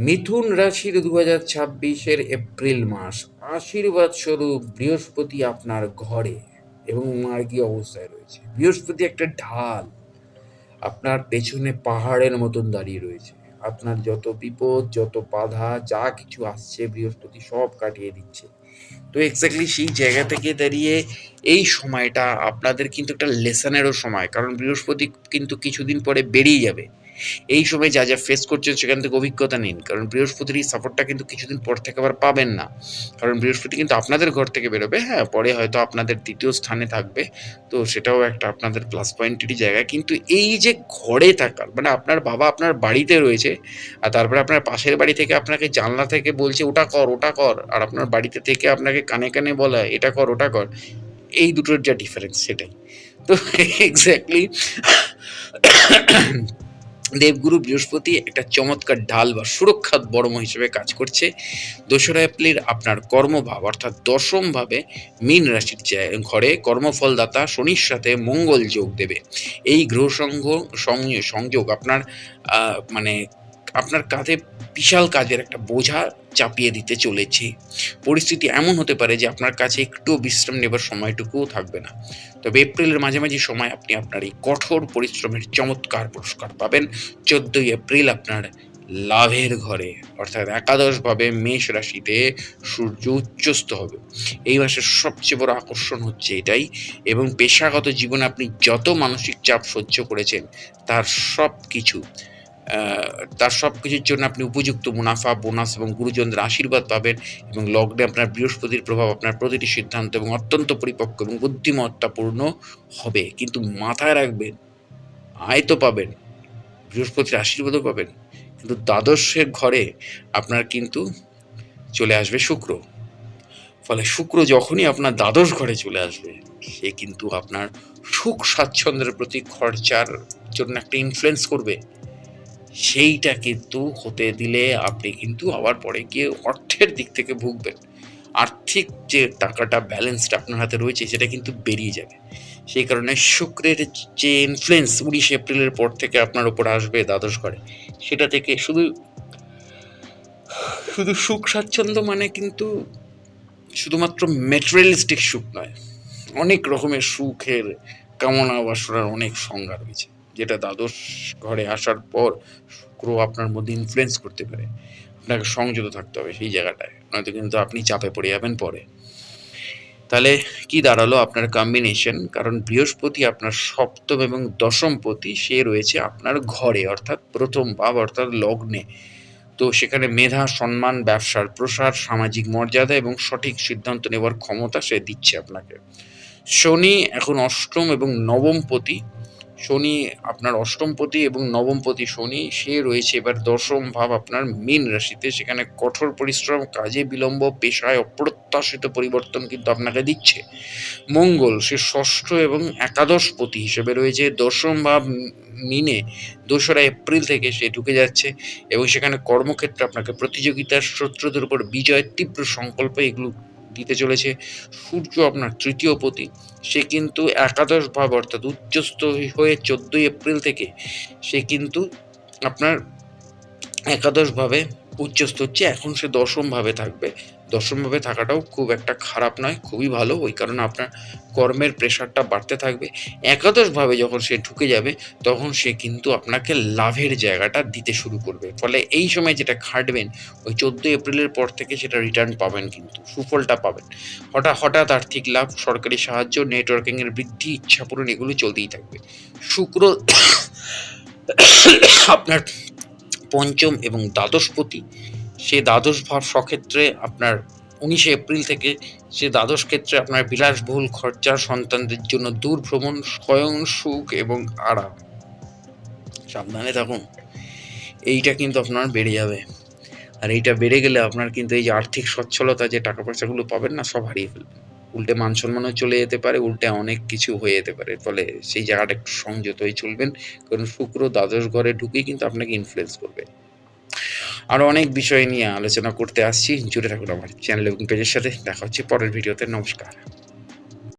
মিথুন রাশির 2026-এর এপ্রিল মাস আশীর্বাদ স্বরূপ বৃহস্পতি আপনার ঘরে এবং মার্গী অবস্থায় রয়েছে। বৃহস্পতি একটা ঢাল আপনার পেছনে পাহাড়ের মতন দাঁড়িয়ে রয়েছে। আপনার যত বিপদ, যত বাধা, যা কিছু আসছে বৃহস্পতি সব কাটিয়ে দিচ্ছে। তো এক্স্যাক্টলি সেই জায়গা থেকে দাঁড়িয়ে এই সময়টা আপনাদের কিন্তু একটা লেসনেরও সময়, কারণ বৃহস্পতি কিন্তু কিছুদিন পরে বেরিয়ে যাবে। এই সময় যা যা ফেস করছেন সেখান থেকে অভিজ্ঞতা নিন, কারণ বৃহস্পতির এই সাপোর্টটা কিন্তু কিছুদিন পর থেকে আবার পাবেন না। কারণ বৃহস্পতি কিন্তু আপনাদের ঘর থেকে বেরোবে, হ্যাঁ, পরে হয়তো আপনাদের দ্বিতীয় স্থানে থাকবে। তো সেটাও একটা আপনাদের প্লাস পয়েন্টেরই জায়গা। কিন্তু এই যে ঘরে থাকার মানে আপনার বাবা আপনার বাড়িতে রয়েছে, আর তারপরে আপনার পাশের বাড়ি থেকে আপনাকে জানলা থেকে বলছে ওটা কর ওটা কর, আর আপনার বাড়িতে থেকে আপনাকে কানে কানে বলা এটা কর ওটা কর, এই দুটোর যা ডিফারেন্স সেটাই। তো এক্স্যাক্টলি দেবগুরু বৃহস্পতি একটা চমৎকার ঢাল বা সুরক্ষার বর্ম হিসেবে কাজ করছে। 2রা এপ্রিল আপনার কর্মভাব অর্থাৎ দশম ভাবে মীন রাশির ঘরে কর্মফলদাতা শনির সাথে মঙ্গল যোগ দেবে। এই গ্রহ সংযোগ আপনার মানে আপনার কাঁধে বিশাল কাজের একটা বোঝা চাপিয়ে দিতে চলেছে। পরিস্থিতি এমন হতে পারে যে আপনার কাছে একটু বিশ্রাম নেবার সময়টুকুও থাকবে না। তবে এপ্রিলের মাঝামাঝি সময় আপনি আপনার এই কঠোর পরিশ্রমের চমৎকার পুরস্কার পাবেন। 14ই এপ্রিল আপনার লাভের ঘরে অর্থাৎ একাদশভাবে মেষ রাশিতে সূর্য উচ্চস্থ হবে। এই মাসের সবচেয়ে বড় আকর্ষণ হচ্ছে এটাই, এবং পেশাগত জীবনে আপনি যত মানসিক চাপ সহ্য করেছেন তার সব কিছু তার সব কিছুর জন্য আপনি উপযুক্ত মুনাফা, বোনাস এবং গুরুজনদের আশীর্বাদ পাবেন। এবং লগ্নে আপনার বৃহস্পতির প্রভাব আপনার প্রতিটি সিদ্ধান্ত এবং অত্যন্ত পরিপক্ক এবং বুদ্ধিমত্তাপূর্ণ হবে। কিন্তু মাথায় রাখবেন, আয় তো পাবেন, বৃহস্পতির আশীর্বাদও পাবেন, কিন্তু দ্বাদশের ঘরে আপনার কিন্তু চলে আসবে শুক্র। ফলে শুক্র যখনই আপনার দ্বাদশ ঘরে চলে আসবে, সে কিন্তু আপনার সুখ স্বাচ্ছন্দ্যের প্রতি খরচার জন্য একটা ইনফ্লুয়েন্স করবে। সেইটা কিন্তু হতে দিলে আপনি কিন্তু আবার পরে গিয়ে অর্থের দিক থেকে ভুগবেন। আর্থিক যে টাকাটা ব্যালেন্সটা আপনার হাতে রয়েছে সেটা কিন্তু বেরিয়ে যাবে। সেই কারণে শুক্রের যে ইনফ্লুয়েন্স 19 এপ্রিলের পর থেকে আপনার উপর আসবে দ্বাদশ ঘরে, সেটা থেকে শুধু শুধু সুখ স্বাচ্ছন্দ্য মানে কিন্তু শুধুমাত্র মেটেরিয়ালিস্টিক সুখ নয়, অনেক রকমের সুখের কামনা বাসনার অনেক সংজ্ঞা রয়েছে, যেটা দ্বাদশ ঘরে আসার পর শুক্র আপনার মধ্যে ইনফ্লুয়েন্স করতে পারে। আপনাকে সংযত থাকতে হবে সেই জায়গাটায়, নয়তো কিন্তু আপনি চাপে পড়ে যাবেন পরে। তাহলে কি দাঁড়ালো আপনার কম্বিনেশন? কারণ বৃহস্পতি আপনার সপ্তম এবং দশমপতি, সে রয়েছে আপনার ঘরে অর্থাৎ প্রথম ভাব অর্থাৎ লগ্নে। তো সেখানে মেধা, সম্মান, ব্যবসার প্রসার, সামাজিক মর্যাদা এবং সঠিক সিদ্ধান্ত নেওয়ার ক্ষমতা সে দিচ্ছে আপনাকে। শনি এখন অষ্টম এবং নবমপতি, শনি আপনার অষ্টমপতি এবং নবমপতি শনি, সে রয়েছে এবার দশম ভাব আপনার মীন রাশিতে। সেখানে কঠোর পরিশ্রম, কাজে বিলম্ব, পেশায় অপ্রত্যাশিত পরিবর্তন কিন্তু আপনাকে দিচ্ছে। মঙ্গল সে ষষ্ঠ এবং একাদশপতি হিসেবে রয়েছে দশম ভাব মিনে। 2রা এপ্রিল থেকে সে ঢুকে যাচ্ছে এবং সেখানে কর্মক্ষেত্রে আপনাকে প্রতিযোগিতার, শত্রুদের উপর বিজয়, তীব্র সংকল্প এগুলো দিতে চলেছে। সূর্য আপনার তৃতীয় পতি, সে কিন্তু একাদশ ভাব অর্থাৎ উচ্চস্থ হয়ে 14ই এপ্রিল থেকে সে কিন্তু আপনার একাদশভাবে উচ্চস্থ হচ্ছে। এখন সে দশমভাবে থাকবে। দশমভাবে থাকাটাও খুব একটা খারাপ নয়, খুবই ভালো। ওই কারণে আপনার কর্মের প্রেশারটা বাড়তে থাকবে। একাদশভাবে যখন সে ঢুকে যাবে তখন সে কিন্তু আপনাকে লাভের জায়গাটা দিতে শুরু করবে। ফলে এই সময় যেটা খাটবেন ওই 14 এপ্রিলের পর থেকে সেটা রিটার্ন পাবেন, কিন্তু সুফলটা পাবেন। হঠাৎ আর্থিক লাভ, সরকারি সাহায্য, নেটওয়ার্কিংয়ের বৃদ্ধি, ইচ্ছা পূরণ এগুলো চলতেই থাকবে। শুক্র আপনার পঞ্চম এবং দ্বাদশপতি, সে দ্বাদশ ভাব স্বক্ষেত্রে আপনার 19 এপ্রিল থেকে সে দ্বাদশ ক্ষেত্রে আপনার বিলাসবহুল খরচা, সন্তানদের জন্য দূর ভ্রমণ, স্বয়ং সুখ এবং আরাম। সাবধানে থাকুন, এইটা কিন্তু আপনার বেড়ে যাবে। আর এইটা বেড়ে গেলে আপনার কিন্তু এই যে আর্থিক সচ্ছলতা, যে টাকা পয়সাগুলো পাবেন না, সব হারিয়ে ফেলবেন। উল্টে মান সম্মানও চলে যেতে পারে, উল্টে অনেক কিছু হয়ে যেতে পারে। ফলে সেই জায়গাটা একটু সংযত হয়ে চলবেন, কারণ শুক্র দ্বাদশ ঘরে ঢুকেই কিন্তু আপনাকে ইনফ্লুয়েন্স করবে। আরও অনেক বিষয় নিয়ে আলোচনা করতে আসছি, জুড়ে থাকুন আমার চ্যানেল এবং পেজের সাথে। দেখা হচ্ছে পরের ভিডিওতে। নমস্কার।